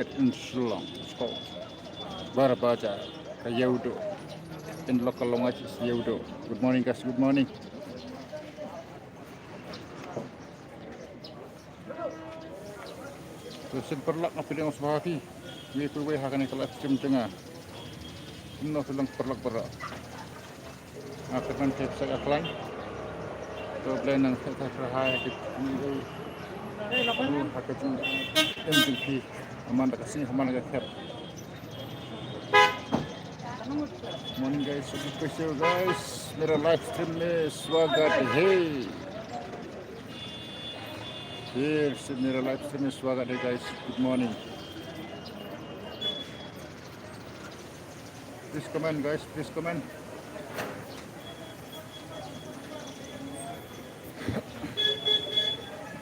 in Shillong. It's called Barabaja, Kayaudo. In local language is Yaudo. Good morning guys, good morning. Terus perlak apa dengan sebahati. We hakan kalau stream tengah. Semua sedang perlak berak. Akan cek saya aklan. To plan ng sa hai kit ni hakan MVP. Amanda kasi hamana ka. Morning guys, special guys. मेरा live stream में स्वागत है. फिर से मेरा live stream में स्वागत है guys. Good morning. Please comment guys, please comment.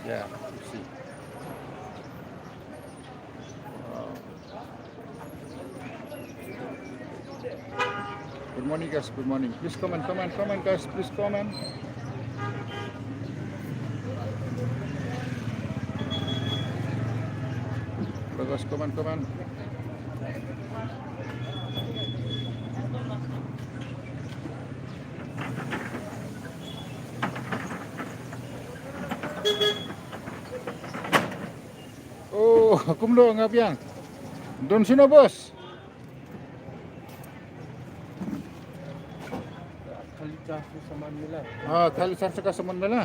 Yeah, you see. Good morning guys, good morning. Please comment guys, please comment. Guys, comment. Oh, kumlo nga biyang. Doon sino boss? Kali sa Manila. Kali sa sa Manila.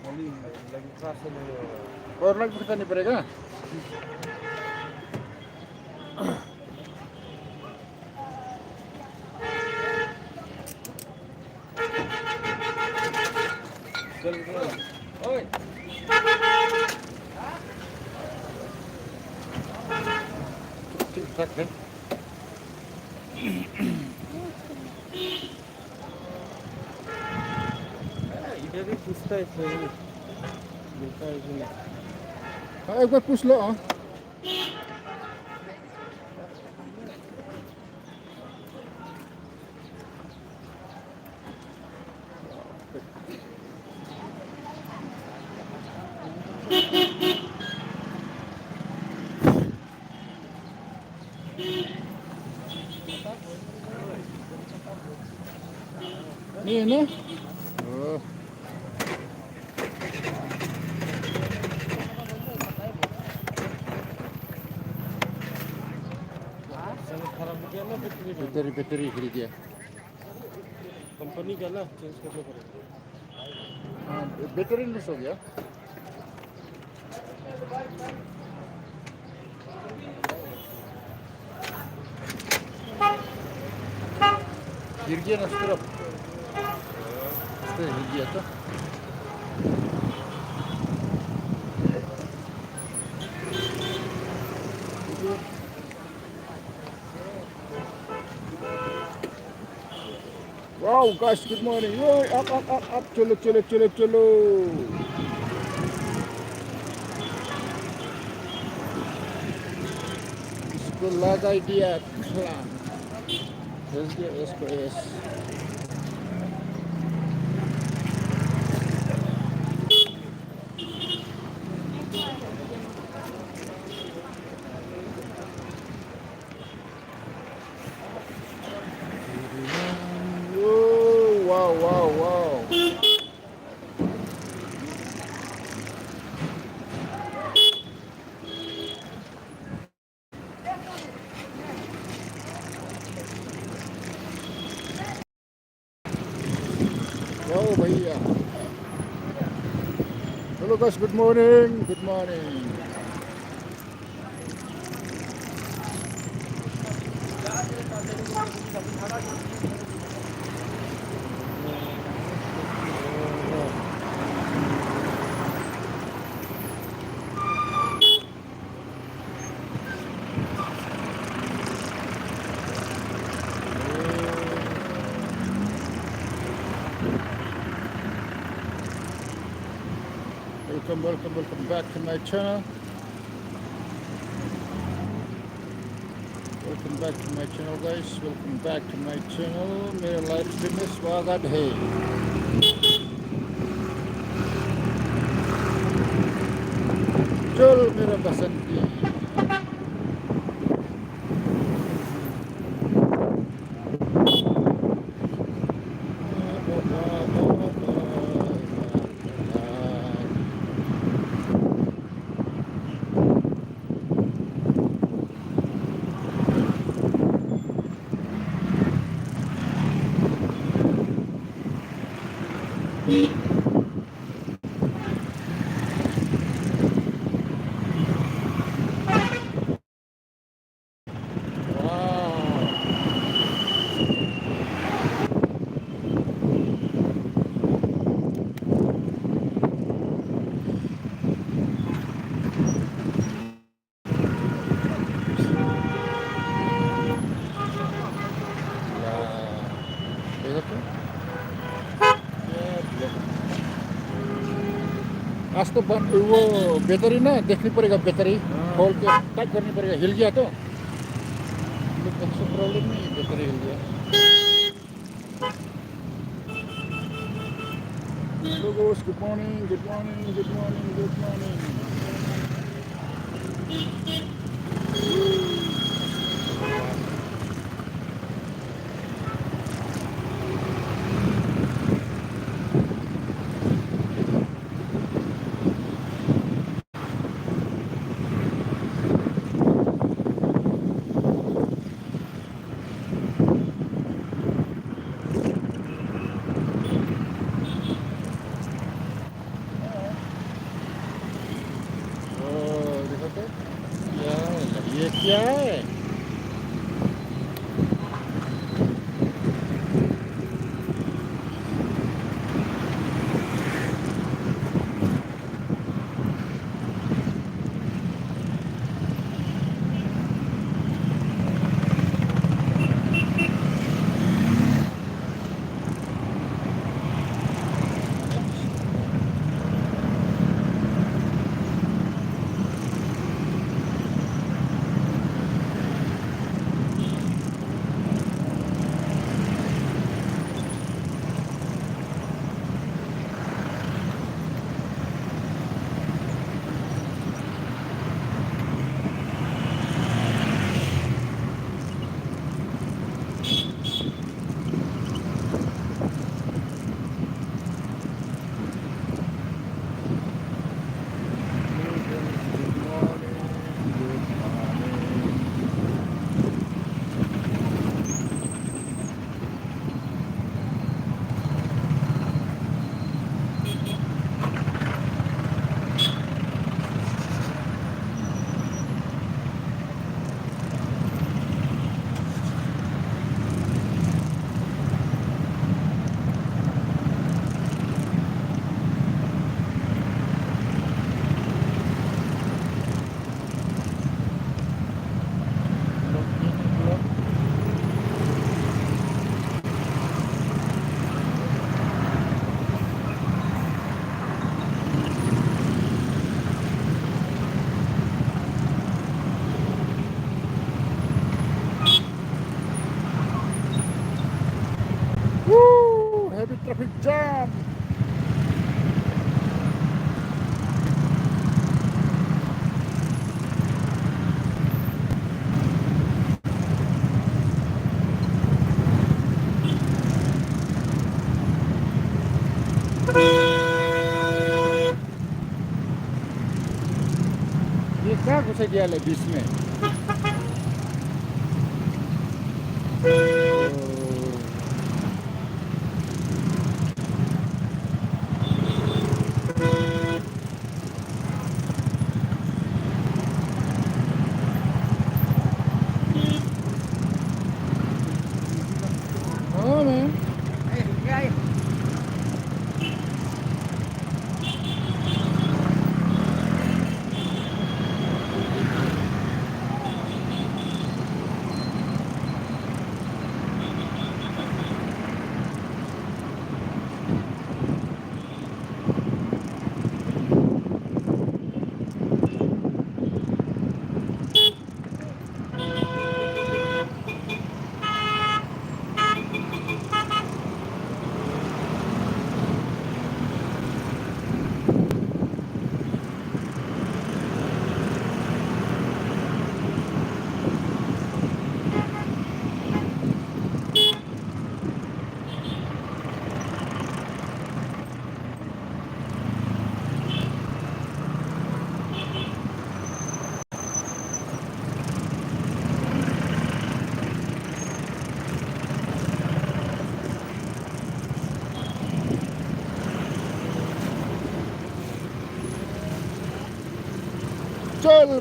Kali lagi kaso na Or lagi kita ni mereka. Oi. Tik-tak kan. इधर भी पूछता है सही देखा है कि नहीं एक बार पूछ लो. Ini. Oh. खराब हो गया ना बैटरी गिर गया. कंपनी का ना चेंज करना पड़ेगा बैटरी लूज हो गया. गिर गया ना तरफ. गिर गया तो. Wow guys, good morning. Woi, up. Cholo. Sekolah dia kelam. SKS. Wow. Wow, भैया. Hello guys, good morning. Welcome back to my channel. Welcome back to my channel guys. Welcome back to my channel. मेरा live stream में स्वागत है. चल मेरा बसंती. Wow. Ya, देखो तो क्या आज तो वो बैटरी ना देखनी पड़ेगा बैटरी खोल के टाइट करनी पड़ेगा हिल गया तो प्रॉब्लम नहीं बैटरी हिल गया Logos, good morning, good morning, good morning, good morning. Oh, देखो तो ये क्या है Woo, heavy traffic jam. ये क्या घुसे गया ले बीच में हाँ मैम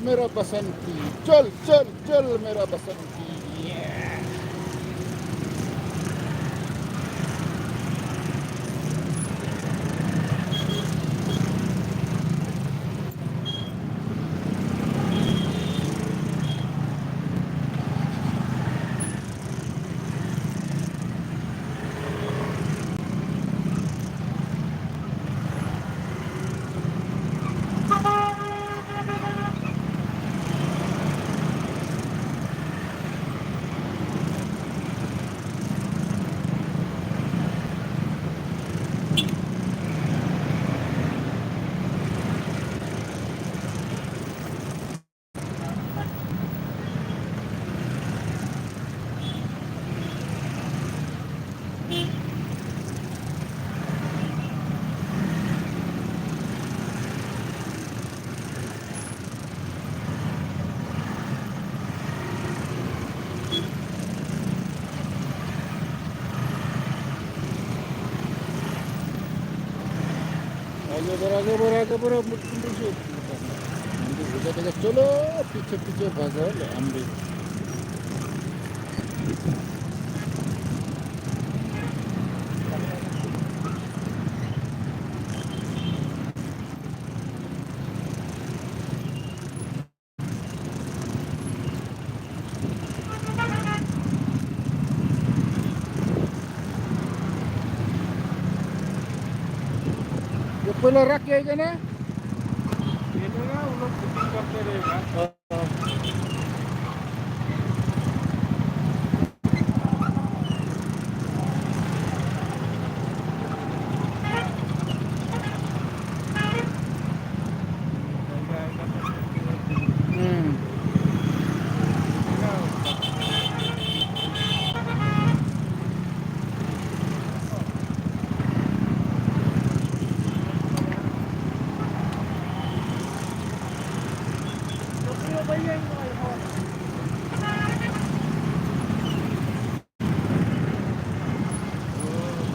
मेरा बसंती, चल चल चल मेरा बसंती। आगे बढ़ो मुझे चलो पीछे पीछे भागो हम भी ये पहले रख के ना ये तो ना वो लोग बुकिंग करते रहेगा।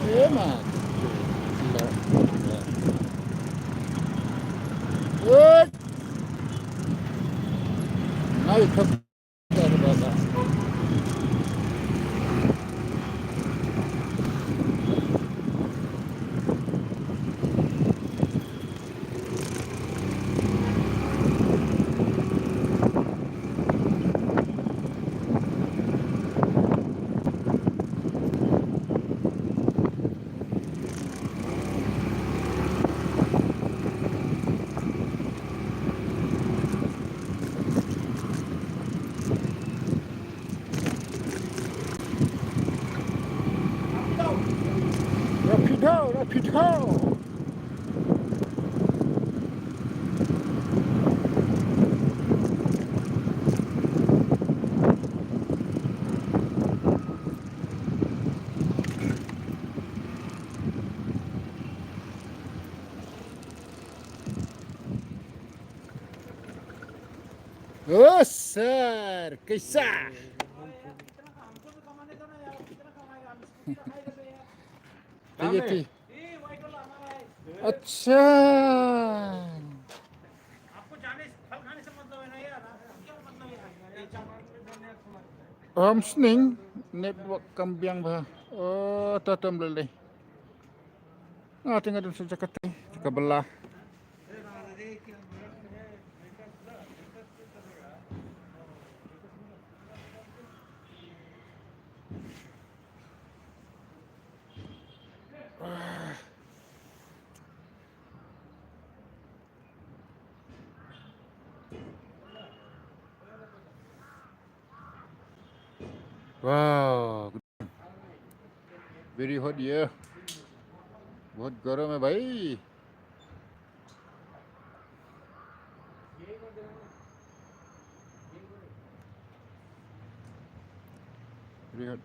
ये मत Good. Now you took that about that. Rapido, rapido. Oh, sir. कैसा ये थी अच्छा आपको जाने फल खाने से मतलब है ना यार, क्या मतलब है Homsning network kambiang ba oh tatam lele tinggal dun sa Jakarta sa kabelah wow very hot ya बहुत गर्म है भाई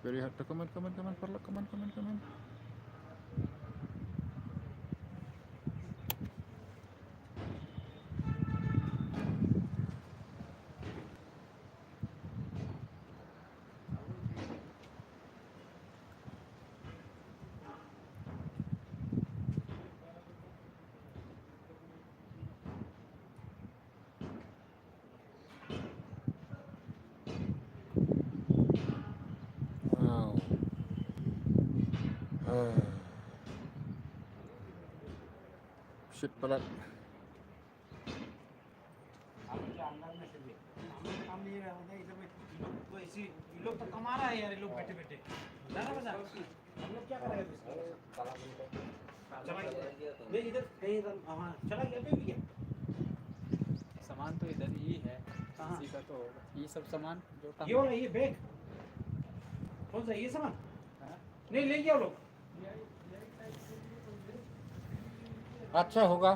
very hot come on perlu come on Shit pala. ये लोग तो कमा रहा है यार, ये लोग बैठे बैठे जाना बजा हम लोग क्या करेंगे चला गया इधर कहीं हाँ चला गया अभी भी गया सामान तो इधर ही है, कहाँ? इसी का तो होगा ये सब सामान जो ये वाला ये बैग कौन सा ये सामान नहीं ले गया वो लोग अच्छा होगा।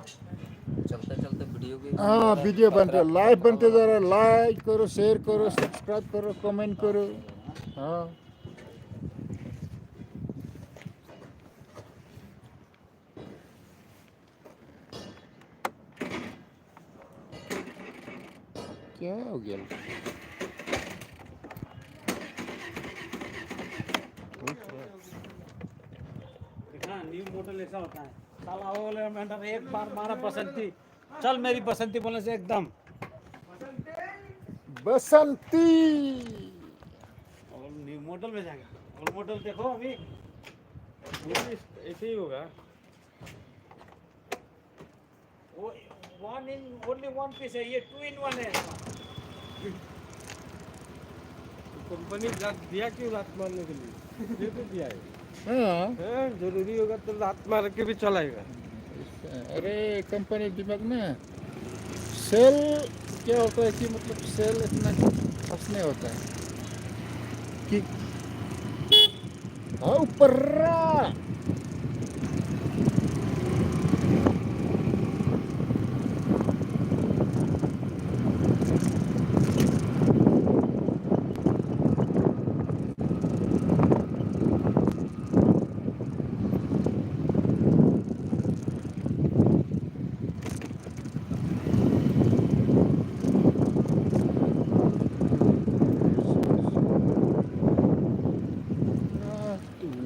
चलते चलते वीडियो की हाँ वीडियो बनते लाइव बनते जा रहा, लाइक करो, शेयर करो, सब्सक्राइब करो, कमेंट करो। हाँ क्या हो गया? हाँ न्यू मॉडल ऐसा होता है साला वो वाले मेंढर एक बार मारा पसंद थी चल मेरी पसंद थी बोलने से एकदम बसंती। और न्यू मॉडल में जाएगा ओल्ड मॉडल देखो अभी ऐसे ही होगा। वो one in only one piece है ये 2 in 1 है कंपनी दिया क्यों लात मारने के लिए? ये तो दिया है। हाँ जरूरी होगा तो लात मार के भी चलाएगा। अरे कंपनी दिमाग में सेल क्या होता है कि मतलब सेल इतना खास नहीं होता है कि हाँ ऊपर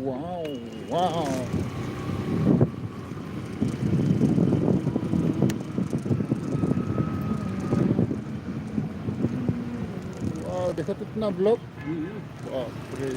wow wow wow देखो कितना ब्लॉक बाप रे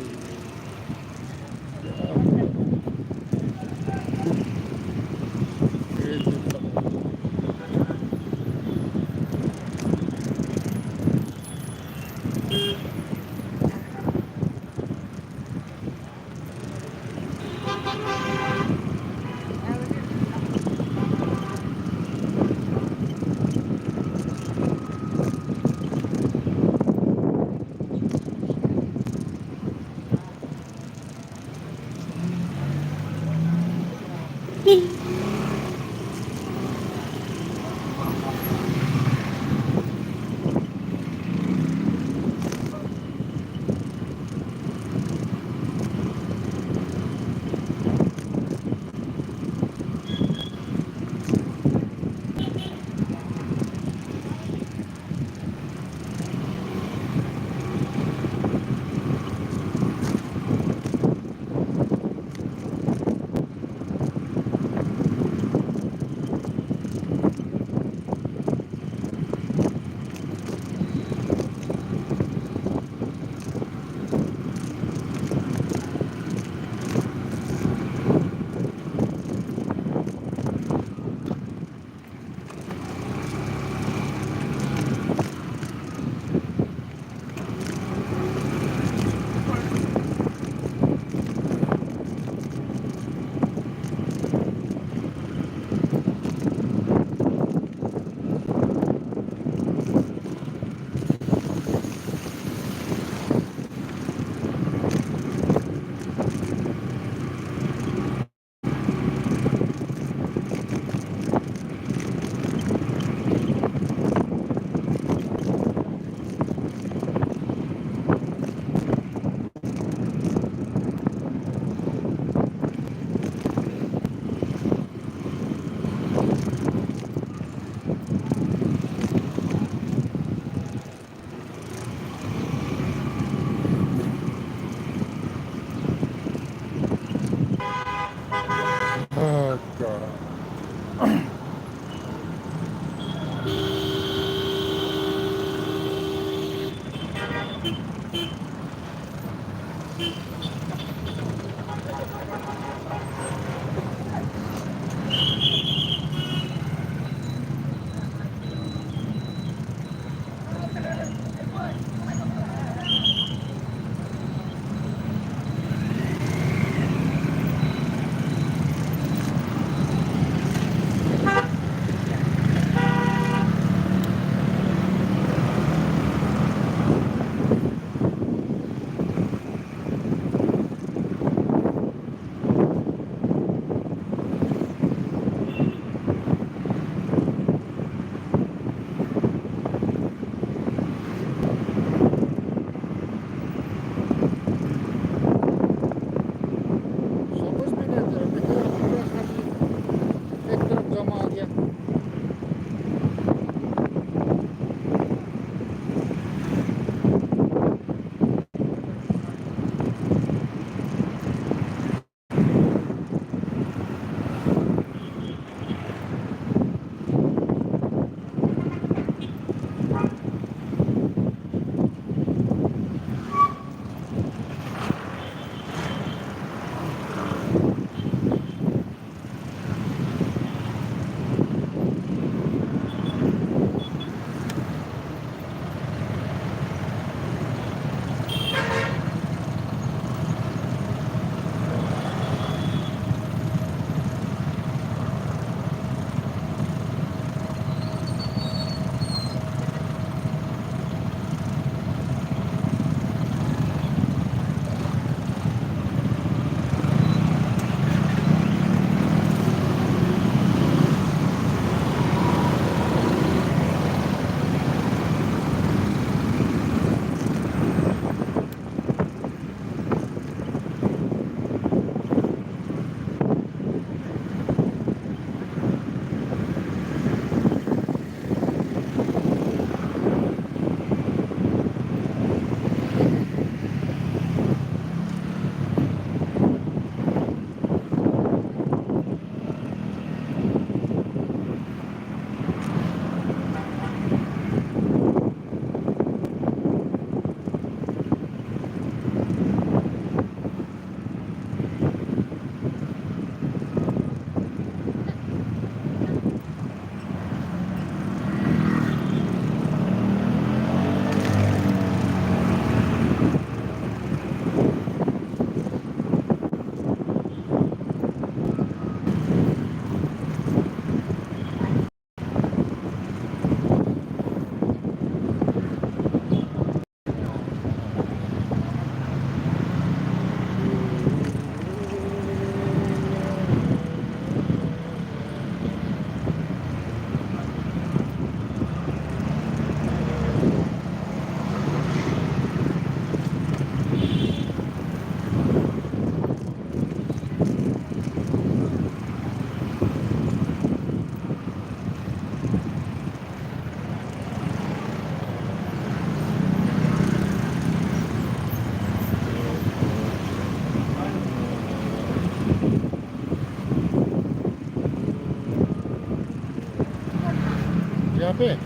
पे?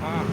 हाँ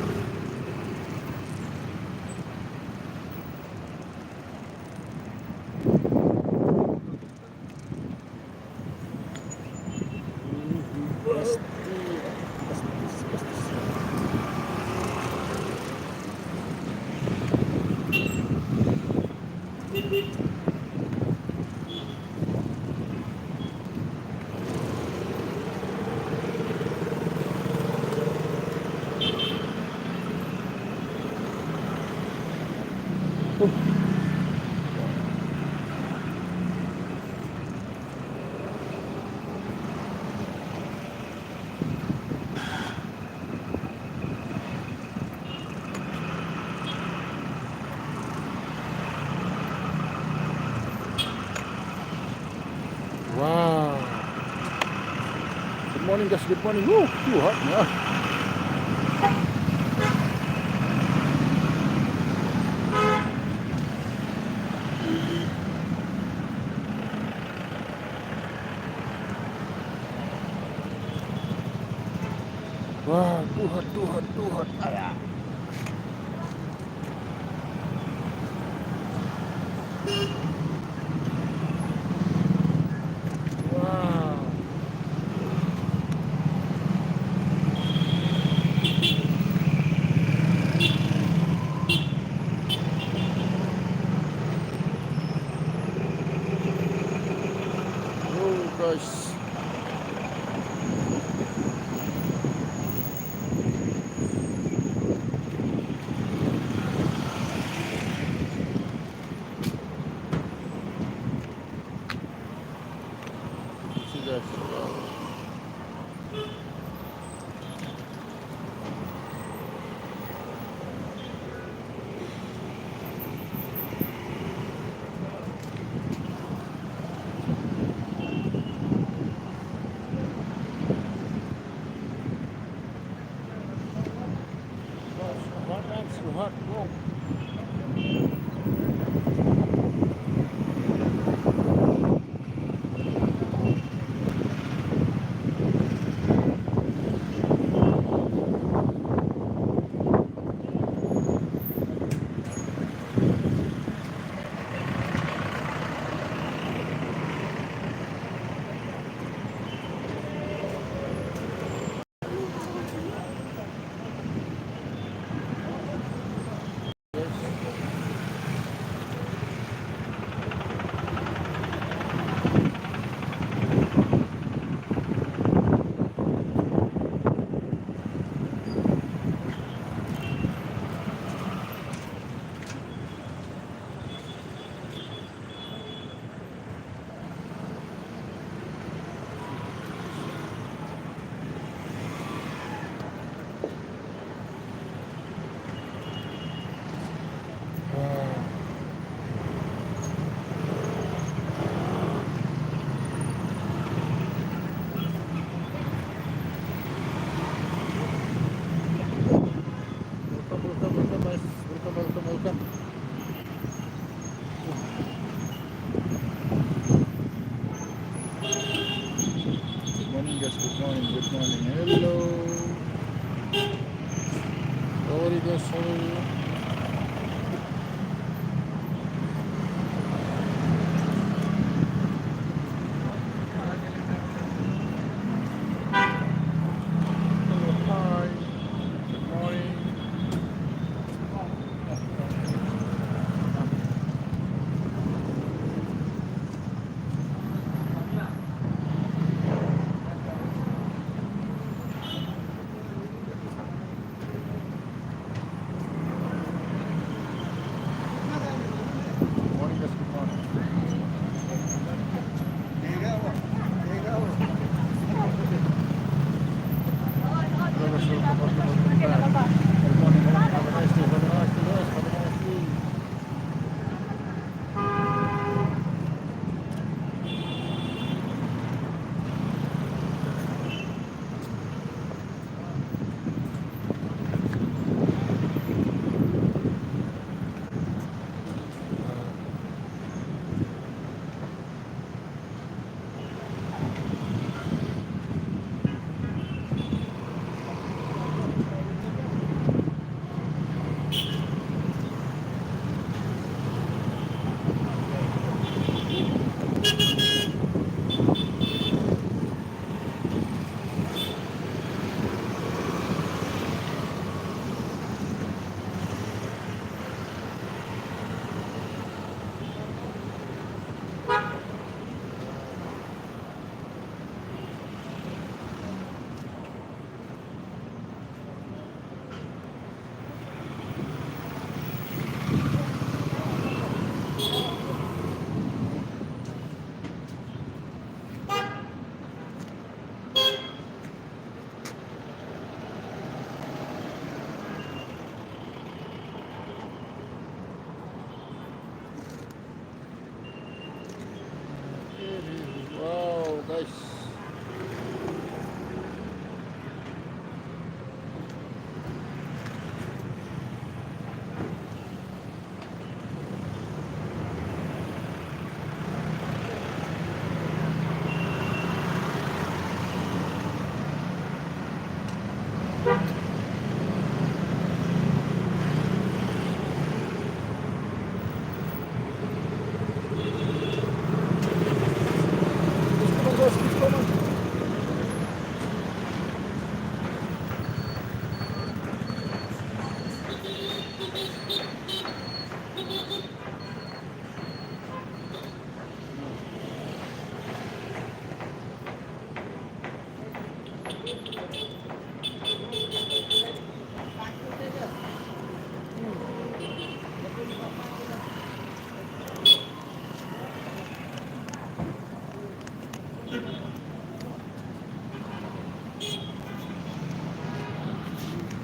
Wow. Good morning guys, good morning. Woo, too hot ya. Wah, too hot. Ayah. Wow. Oh guys. See guys. Wow. So hot. Whoa. Welcome. Good morning guys, good morning. Hello. How are you guys? How are you? Hello, hi. Good morning. Morning guys, good morning. Hello guys, welcome back. Good morning. Have a nice day. Have a nice day. Guys. Have a nice day.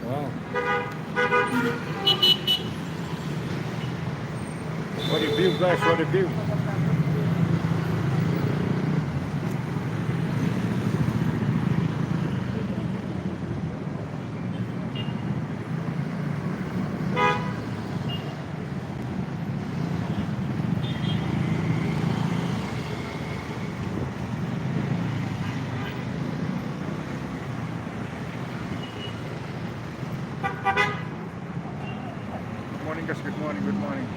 Wow. What a view, guys, what a view. Good morning, guys, good morning, good morning.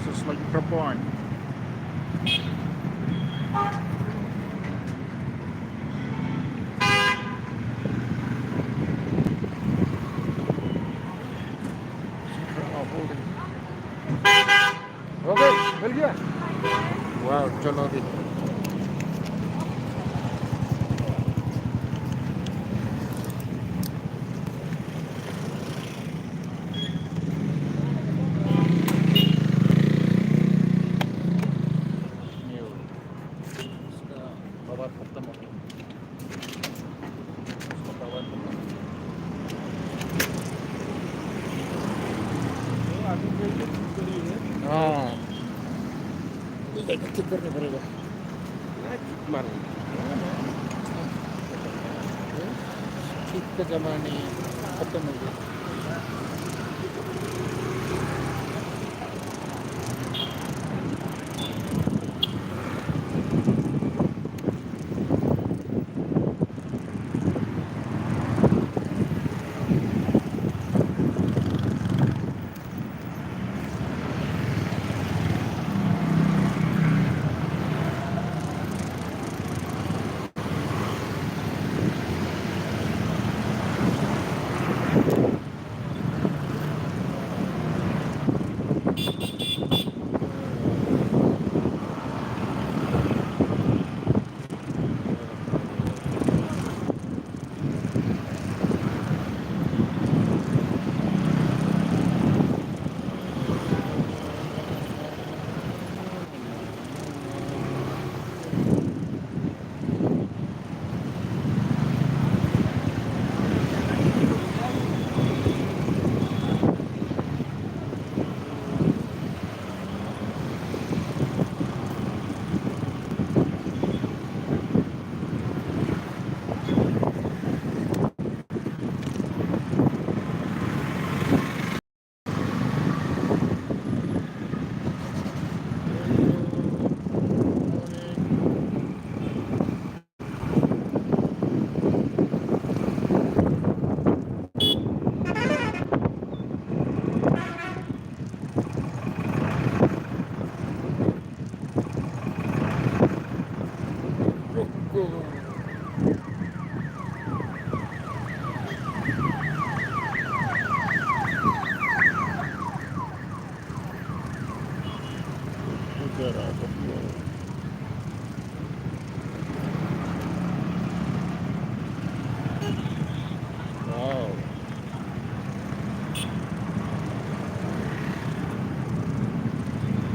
This is like Gabon. Okay, मिल गया वाह चलो अभी इसका power खत्म हो गया इसका power खत्म हाँ ये ठीक करना पड़ेगा मार ठीक का जमाने खत्म हो गया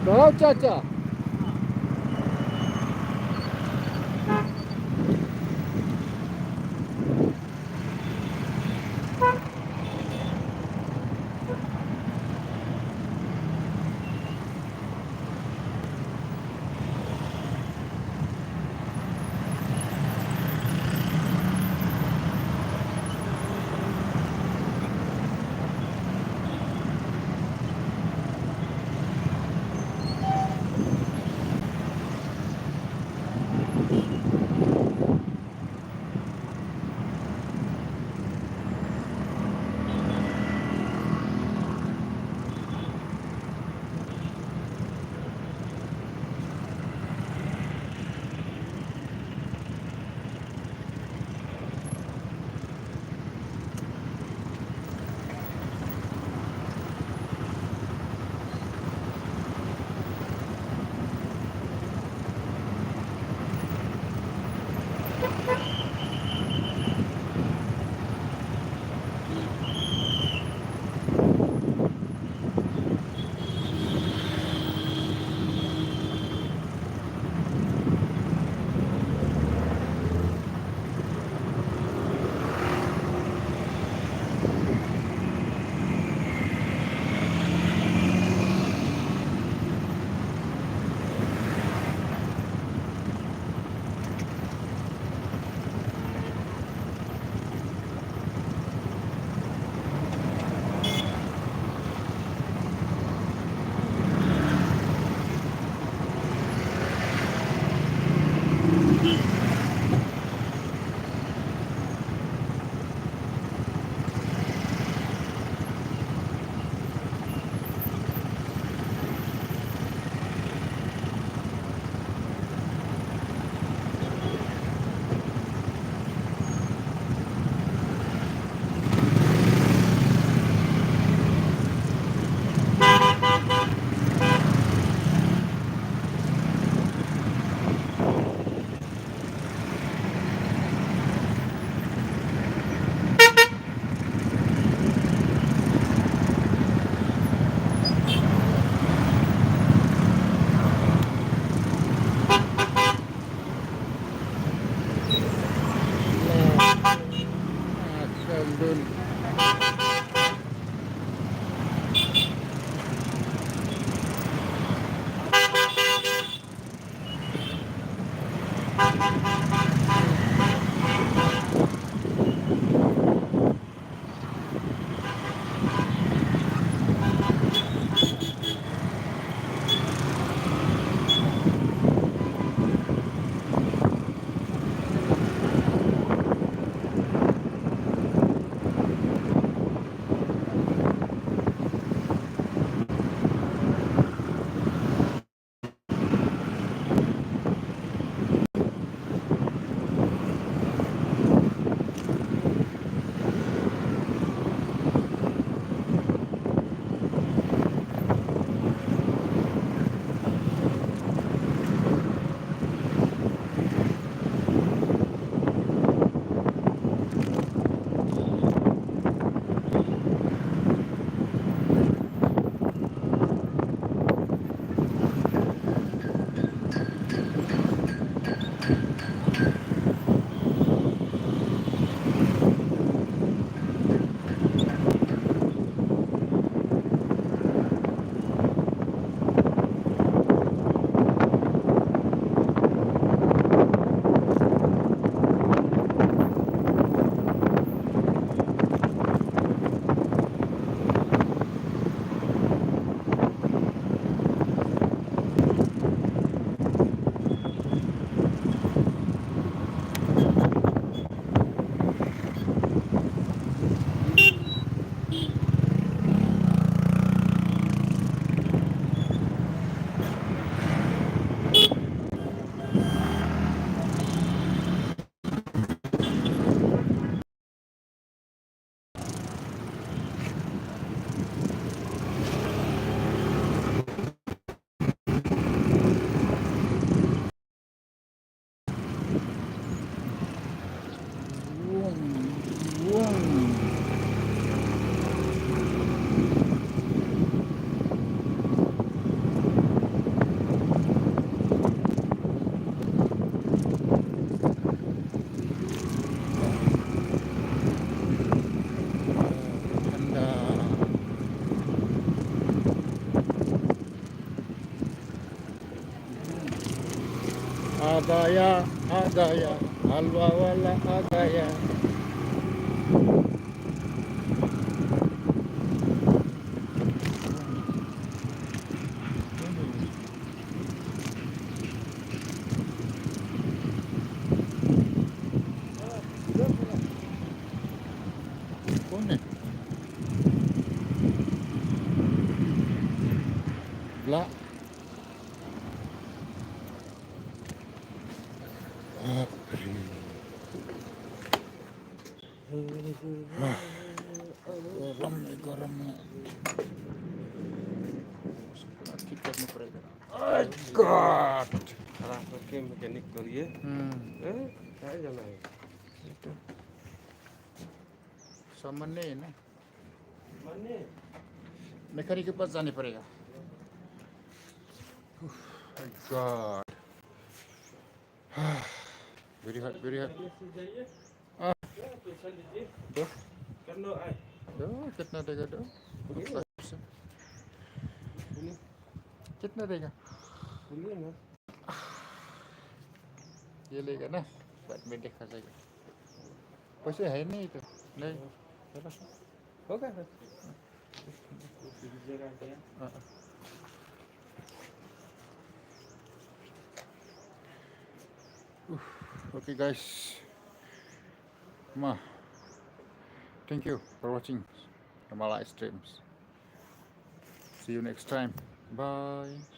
Wow, Chacha. Wong, wong. Anda. Ada ya, halwa wala ada ya. Kone. La. Apri. Garam nih, garam nih. Kita mau pergi. Oh God. खराब करके मैकेनिक करिए क्या जाना है Itu. सामान्य है ना. माने मैकेनिक के पास जाने पड़ेगा. My God. Very hot, very hot. Ah, पैसा लीजिए दो, कर लो आए दो, कितना देगा दो? कितना देगा? बोलिए ना ये लेगा ना? बाद में देखा जाएगा. पैसे है नहीं तो नहीं. चलो. होगा सर दीजिएगा क्या हाँ. Okay guys. Ma, thank you for watching my live streams. See you next time. Bye.